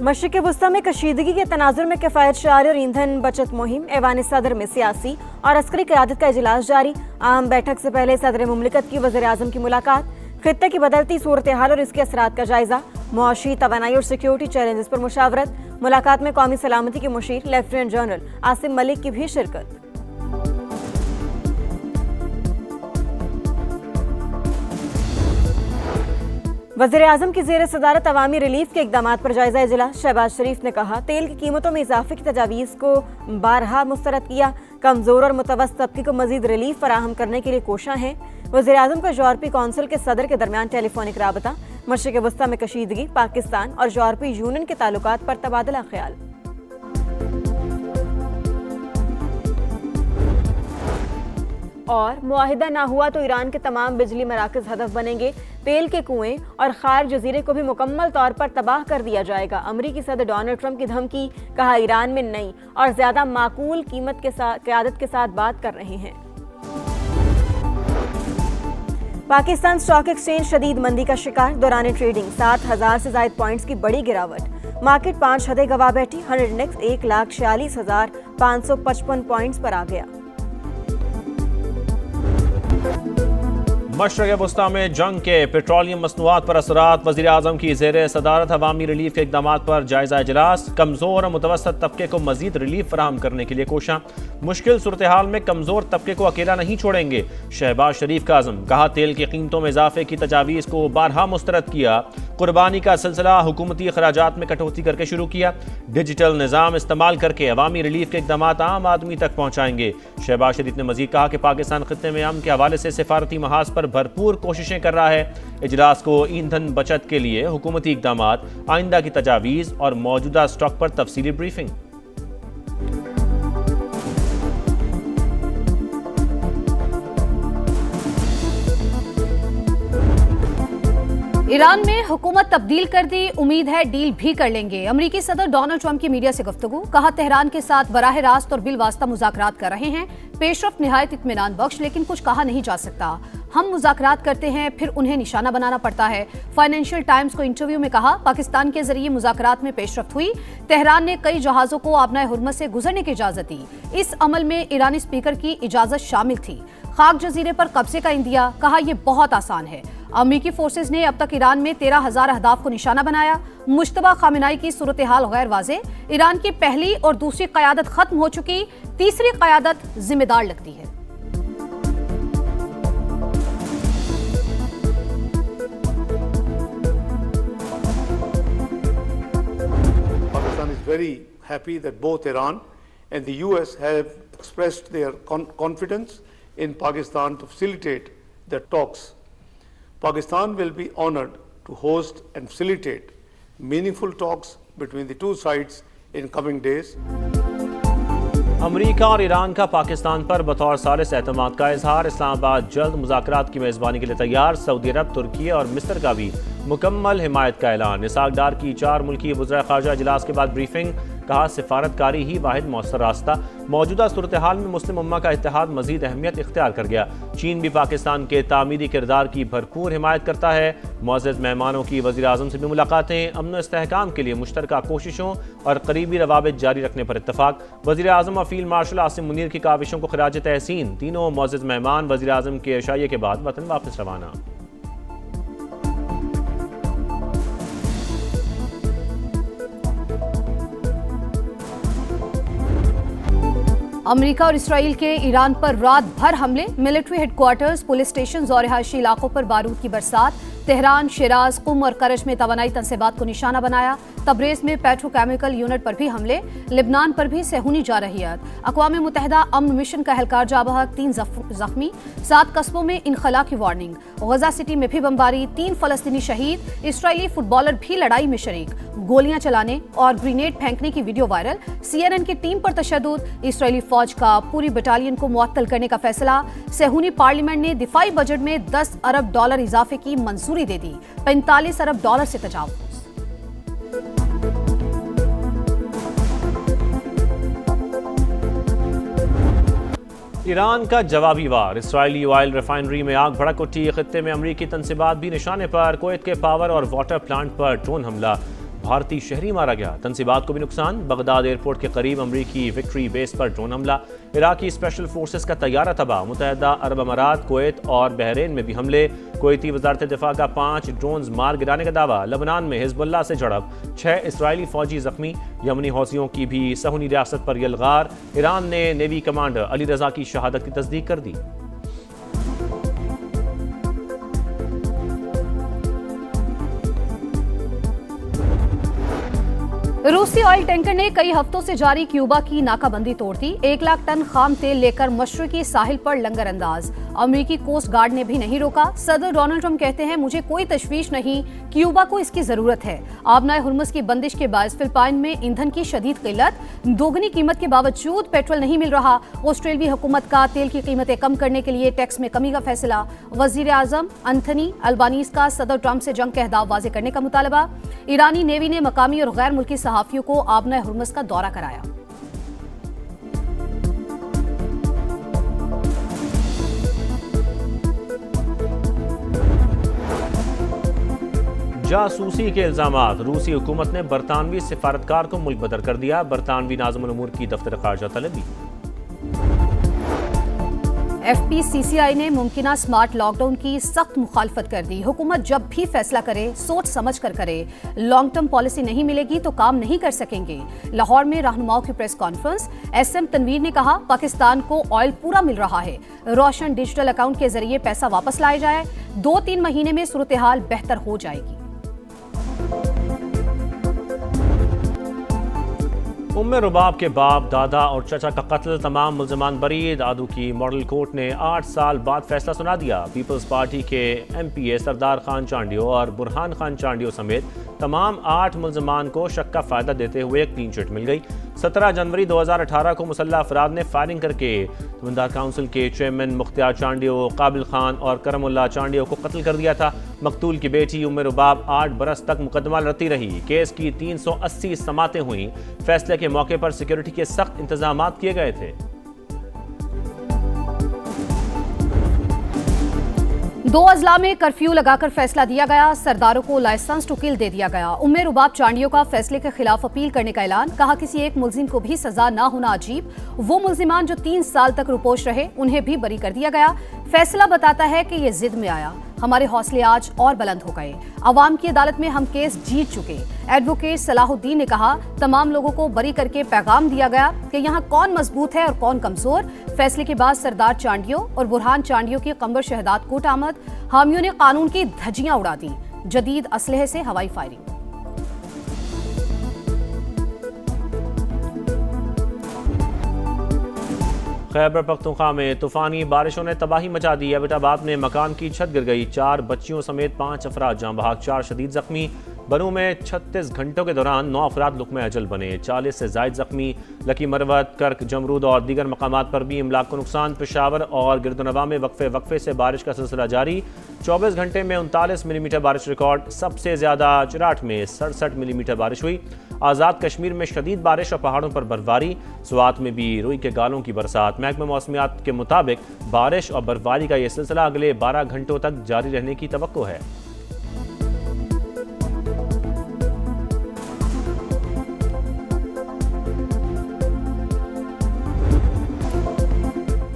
मशरिक़ वुस्ता में कशीदगी के तनाजुर में किफ़ायत शारी और ईंधन बचत मुहिम। ऐवान सदर में सियासी और अस्करी क़यादत का इजलास जारी। अहम बैठक से पहले सदर मुमलिकत की वज़ीर आज़म की मुलाकात। खित्ते की बदलती सूरत हाल और इसके असरात का जायजा। मुआशी, तवानाई और सिक्योरिटी चैलेंजेस पर मुशावरत। मुलाकात में कौमी सलामती के मुशीर लेफ्टिनेंट जनरल आसिम मलिक की भी शिरकत। वज़ीर आज़म की ज़ेर सदारत अवामी रिलीफ के इक़दाम पर जायजा इजलास। शहबाज शरीफ ने कहा, तेल की कीमतों में इजाफे की तजावीज़ को बारहा मुस्तरद किया। कमज़ोर और मुतवस्सित तबके को मज़ीद रिलीफ फराहम करने के लिए कोशां हैं। वज़ीर आज़म का यूरोपीय कौंसिल के सदर के दरमियान टेलीफोनिक राबता। मशरिक़ वुस्ता में कशीदगी, पाकिस्तान और यूरोपीय यूनियन के ताल्लुकात पर तबादला ख्याल। और मुआहिदा ना हुआ तो ईरान के तमाम बिजली मराकज़ हदफ बनेंगे। तेल के कुएं और खार जजीरे को भी मुकम्मल तौर पर तबाह कर दिया जाएगा। अमरीकी सदर डोनाल्ड ट्रंप की धमकी। कहा, ईरान में नई और ज्यादा माकूल कीमत के साथ क़यादत के साथ बात कर रहे हैं। पाकिस्तान स्टॉक एक्सचेंज शदीद मंदी का शिकार। दौरान ट्रेडिंग 7,000 से ज्यादा पॉइंट्स की बड़ी गिरावट। मार्केट 5 हदें गंवा बैठी। 100 इंडेक्स 1,46,555 पॉइंट्स पर आ गया। मशरिक़ वुस्ता में जंग के पेट्रोलियम मसनूआत पर असरात। वज़ीर आज़म की ज़ेर सदारत अवामी रिलीफ के इक़दाम पर जायजा इजलास। कमज़ोर और मुतवस्सित तबके को मज़ीद रिलीफ फराहम करने के लिए कोशां। मुश्किल सूरत हाल में कमज़ोर तबके को अकेला नहीं छोड़ेंगे। शहबाज शरीफ का आज़म। कहा, तेल की कीमतों में इजाफे की तजावीज़ को बारहा मुस्तरद किया। कुर्बानी का सिलसिला हुकूमती अखराजात में कटौती करके शुरू किया। डिजिटल निज़ाम इस्तेमाल करके अवामी रिलीफ के इक़दाम आम आदमी तक पहुँचाएंगे। शहबाज शरीफ ने मज़ीद कहा कि पाकिस्तान खित्ते में अमन के हवाले से सिफारती महाज पर भरपूर कोशिशें कर रहा है। इजलास को ईंधन बचत के लिए हुकूमती इक़दाम, आइंदा की तजावीज़ और मौजूदा स्टॉक पर तफसीली ब्रीफिंग। ईरान में हुकूमत तब्दील कर दी, उम्मीद है डील भी कर लेंगे। अमरीकी सदर डोनाल्ड ट्रंप की मीडिया से गुफ्तगू। कहा, तेहरान के साथ बराह रास्त और बिलवास्ता मुज़ाकरात कर रहे हैं। पेशरफ्त निहायत इत्मीनान बख्श, लेकिन कुछ कहा नहीं जा सकता। हम मुज़ाकरात करते हैं, फिर उन्हें निशाना बनाना पड़ता है। फाइनेंशियल टाइम्स को इंटरव्यू में कहा, पाकिस्तान के जरिए मुज़ाकरात में पेशरफ्त हुई। तेहरान ने कई जहाज़ों को आबनाए हुर्मत से गुजरने की इजाज़त दी। इस अमल में ईरानी स्पीकर की इजाज़त शामिल थी। खाक जजीरे पर कब्जे का इंदिया। कहा, यह बहुत आसान है। अमरीकी फोर्सेज ने अब तक ईरान में 13,000 अहदाफ को निशाना बनाया। मुश्तबा खामेनाई की सूरत हाल गैर वाज़े। ईरान की पहली और दूसरी क़यादत खत्म हो चुकी, तीसरी क़यादत जिम्मेदार लगती है। Pakistan is very happy that both Iran and the US have expressed their confidence in Pakistan to facilitate the talks. Pakistan will be honored to host and facilitate meaningful talks between the two sides in coming days. अमरीका और Iran का पाकिस्तान पर बतौर सालिस एतमाद का इजहार। इस्लामाबाद जल्द मुज़ाकरात की मेज़बानी के लिए तैयार। सऊदी अरब, तुर्की और मिस्र का भी मुकम्मल हिमायत का ऐलान। इसाक डार की 4 मुल्की वज़ीर ख़ारजा इजलास के बाद ब्रीफिंग। कहा, सिफारतकारी ही वाहिद मौसर रास्ता। मौजूदा सूरत हाल में मुस्लिम उम्मा का इत्तेहाद मज़ीद अहमियत इख्तियार कर गया। चीन भी पाकिस्तान के तामीरी किरदार की भरपूर हिमायत करता है। मुअज़्ज़ज़ मेहमानों की वज़ीर आज़म से भी मुलाकातें। अमन व इस्तेहकाम के लिए मुश्तरका कोशिशों और करीबी रवाबित जारी रखने पर इत्तफाक। वज़ीर आज़म और फील्ड मार्शल आसिम मुनीर की काविशों को खिराज तहसीन। तीनों मुअज़्ज़ज़ मेहमान वज़ीर आज़म के इशाइये के बाद वतन वापस रवाना। अमेरिका और इसराइल के ईरान पर रात भर हमले। मिलिट्री हेडक्वार्टर्स, पुलिस स्टेशन और रिहायशी इलाकों पर बारूद की बरसात। तेहरान, शिराज, कुम और करज में तवानाई तनसीबात को निशाना बनाया। तबरेज़ में पेट्रोकेमिकल यूनिट पर भी हमले। लिबनान पर भी सेहूनी जारहियत। अक़वाम मुत्तहिदा अमन मिशन का एहलकार जा बहक, 3 जख्मी। 7 कस्बों में इनखला की वार्निंग। गजा सिटी में भी बमबारी, 3 फ़लस्तीनी शहीद। इसराइली फुटबॉलर भी लड़ाई में शरीक। गोलियां चलाने और ग्रेनेड फेंकने की वीडियो वायरल। CNN की टीम पर तशद्दुद। इसराइली फौज का पूरी बटालियन को मुअत्तल करने का फैसला। सेहूनी पार्लियामेंट ने दिफाई बजट में $10 अरब इजाफे की मंजूरी दे दी। $45 अरब से तजावुज़। ईरान का जवाबी वार। इसराइली ऑयल रिफाइनरी में आग भड़क उठी। खित्ते में अमरीकी तनसीबात भी निशाने पर। कुवैत के पावर और वाटर प्लांट पर ड्रोन हमला। भारतीय शहरी मारा गया। तंसीबात को भी नुकसान। बगदाद एयरपोर्ट के करीब अमरीकी विक्ट्री बेस पर ड्रोन हमला। इराकी स्पेशल फोर्सेस का तैयारा तबाह। मुत्तहिदा अरब अमारात, कुवैत और बहरीन में भी हमले। कुवैती वजारत दिफा का 5 ड्रोन्स मार गिराने का दावा। लबनान में हिजबुल्लाह से झड़प, 6 इसराइली फौजी जख्मी। यमनी हौसियों की भी सहूनी रियासत पर यलगार। ईरान ने नेवी कमांडर अली रजा की शहादत की तस्दीक कर दी। रूसी ऑयल टैंकर ने कई हफ्तों से जारी क्यूबा की नाकाबंदी तोड़ दी। 1 लाख टन खाम तेल लेकर मशरकी साहिल पर लंगर अंदाज। अमेरिकी कोस्ट गार्ड ने भी नहीं रोका। सदर डोनाल्ड ट्रंप कहते हैं, मुझे कोई तशवीश नहीं, क्यूबा को इसकी जरूरत है। आबनाए हुर्मुज़ की बंदिश के बायस फिलिपाइन में ईंधन की शदीद किल्लत। दोगुनी कीमत के बावजूद पेट्रोल नहीं मिल रहा। ऑस्ट्रेलियाई हुकूमत का तेल की कीमतें कम करने के लिए टैक्स में कमी का फैसला। वजीर आजम एंथनी अल्बानीज का सदर ट्रंप से जंग के अहदाफ वाजे करने का मुतालबा। ईरानी नेवी ने मकामी और गैर मुल्की सहाफियों को आबनाए हुर्मुज़ का दौरा कराया। जासूसी के इल्जामात। रूसी हुकूमत ने बरतानवी सिफारतकार को मुल्क बदर कर दिया। बरतानवी नाज़िमुल उमूर की दफ्तर खारजा तलबी। FPCCI ने मुमकिना स्मार्ट लॉकडाउन की सख्त मुखालफत कर दी। हुकूमत जब भी फैसला करे सोच समझ कर करे। लॉन्ग टर्म पॉलिसी नहीं मिलेगी तो काम नहीं कर सकेंगे। लाहौर में रहनुमाओं की प्रेस कॉन्फ्रेंस। SM तनवीर ने कहा, पाकिस्तान को ऑयल पूरा मिल रहा है। रोशन डिजिटल अकाउंट के जरिए पैसा वापस लाया जाए। 2-3 महीने में सूरत हाल बेहतर हो जाएगी। उम्मे रुबाब के बाप, दादा और चचा का कत्ल, तमाम मुल्ज़िमान बरी। दादू की मॉडल कोर्ट ने 8 साल बाद फैसला सुना दिया। पीपल्स पार्टी के MPA सरदार खान चांडियो और बुरहान खान चांडियो समेत तमाम 8 मुल्ज़िमान को शक का फायदा देते हुए क्लीन चिट मिल गई। 17 जनवरी 2018 को मुसल्लह अफराद ने फायरिंग करके जमींदार काउंसिल के चेयरमैन मुख्तियार चांडियो, काबिल खान और करमुल्ला चांडियो को कत्ल कर दिया था। मकतूल की बेटी उम्मे रुबाब 8 बरस तक मुकदमा लड़ती रही। केस की 380 समातें हुई। फैसले के मौके पर सिक्योरिटी के सख्त इंतजाम किए गए थे। 2 अजला में कर्फ्यू लगाकर फैसला दिया गया। सरदारों को लाइसेंस टू किल दे दिया गया। उम्मे रुबाब चांडियो का फैसले के खिलाफ अपील करने का ऐलान। कहा, किसी एक मुल्जिम को भी सजा ना होना अजीब। वो मुल्जिमान जो 3 साल तक रुपोश रहे उन्हें भी बरी कर दिया गया। फैसला बताता है कि ये जिद में आया। हमारे हौसले आज और बुलंद हो गए। अवाम की अदालत में हम केस जीत चुके। एडवोकेट सलाहुद्दीन ने कहा, तमाम लोगों को बरी करके पैगाम दिया गया कि यहाँ कौन मजबूत है और कौन कमजोर। फैसले के बाद सरदार चांडियो और बुरहान चांडियो की कमर शहदात कोट आमद। हामियों ने कानून की धज्जियां उड़ा दी। जदीद असलहे से हवाई फायरिंग। खैबर पख्तूनख्वा में तूफानी बारिशों ने तबाही मचा दी। एबटाबाद में मकान की छत गिर गई। 4 बच्चियों समेत 5 अफराद जाँ बहक, 4 शदीद जख्मी। बनू में 36 घंटों के दौरान 9 अफराद लुक़्मे अजल बने। 40 से ज़ायद जख्मी। लकी मरवत, कर्क, जमरूद और दीगर मकामात पर भी इमलाक को नुकसान। पेशावर और गिरदनवा में वक्फे से बारिश का सिलसिला जारी। 24 घंटे में 39 मिलीमीटर बारिश रिकॉर्ड। सबसे ज़्यादा चिराट में 67 मिलीमीटर बारिश हुई। आज़ाद कश्मीर में शदीद बारिश और पहाड़ों पर बर्फबारी। स्वात में भी रुई के गालों की बरसात। महकमा मौसमियात के मुताबिक बारिश और बर्फबारी का यह सिलसिला अगले 12 घंटों तक जारी रहने की तवक्को है।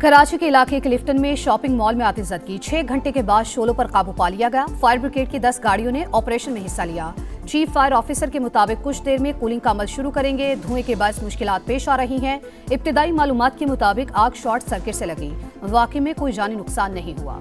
कराची के इलाके क्लिफ्टन में शॉपिंग मॉल में आतिशबाजी। 6 घंटे के बाद शोलों पर काबू पा लिया गया। फायर ब्रिगेड की 10 गाड़ियों ने ऑपरेशन में हिस्सा लिया। चीफ फायर ऑफिसर के मुताबिक कुछ देर में कूलिंग का अमल शुरू करेंगे। धुएं के बाद मुश्किलात पेश आ रही हैं। इब्तिदाई मालूमात के मुताबिक आग शॉर्ट सर्किट से लगी। वाकई में कोई जानी नुकसान नहीं हुआ।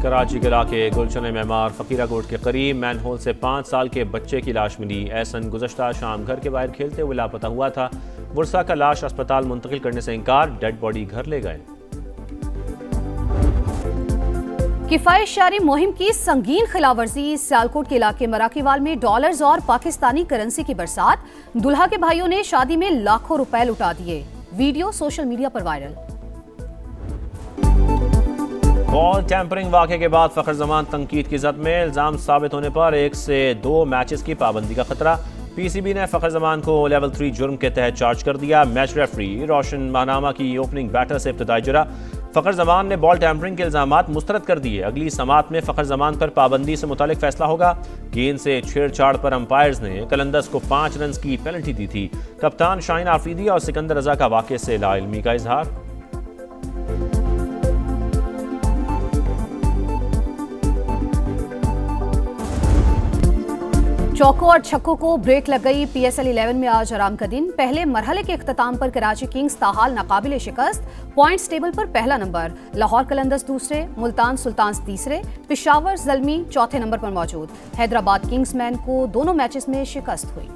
कराची के इलाके गुलशन मेमार फकीरा कोट के करीब मैनहोल से 5 साल के बच्चे की लाश मिली। एहसन गुज़श्ता शाम घर के बाहर खेलते हुए लापता हुआ था। वर्षा का लाश अस्पताल मुंतकिल करने से इनकार। डेड बॉडी घर ले गए। किफायत शारी मुहिम की संगीन खिलाफवर्जी। सियालकोट के इलाके मराकीवाल में डॉलर्स और पाकिस्तानी करेंसी की बरसात। दुल्हा के भाइयों ने शादी में लाखों रुपए लुटा दिए। वीडियो सोशल मीडिया पर वायरल। बॉल टैंपरिंग वाक़े के बाद फ़खर ज़मान तनकीद की ज़द में। इल्ज़ाम साबित होने पर 1 से 2 मैचेस की पाबंदी का खतरा। PCB ने फ़खर ज़मान को लेवल 3 जुर्म के तहत चार्ज कर दिया। मैच रेफरी रोशन माहनामा की ओपनिंग बैटर से इब्तिदाई जुरा। फ़खर जमान ने बॉल टैंपरिंग के इल्ज़ामात मुस्तरद कर दिए। अगली समात में फ़खर जमान पर पाबंदी से मुतालिक फैसला होगा। गेंद से छेड़छाड़ पर अंपायर्स ने कलंदर्स को 5 रन की पेनल्टी दी थी। कप्तान शाहीन आफरीदी और सिकंदर रजा का वाक़े से लाइल्मी का इजहार। चौकों और छक्कों को ब्रेक लग गई। PSL 11 में आज आराम का दिन। पहले मरहले के इख्तिताम पर कराची किंग्स ताहाल नाकाबिले शिकस्त, पॉइंट्स टेबल पर पहला नंबर। लाहौर कलंदर्स दूसरे, मुल्तान सुल्तान्स तीसरे, पेशावर ज़ल्मी चौथे नंबर पर मौजूद। हैदराबाद किंग्समैन को दोनों मैचेस में शिकस्त हुई।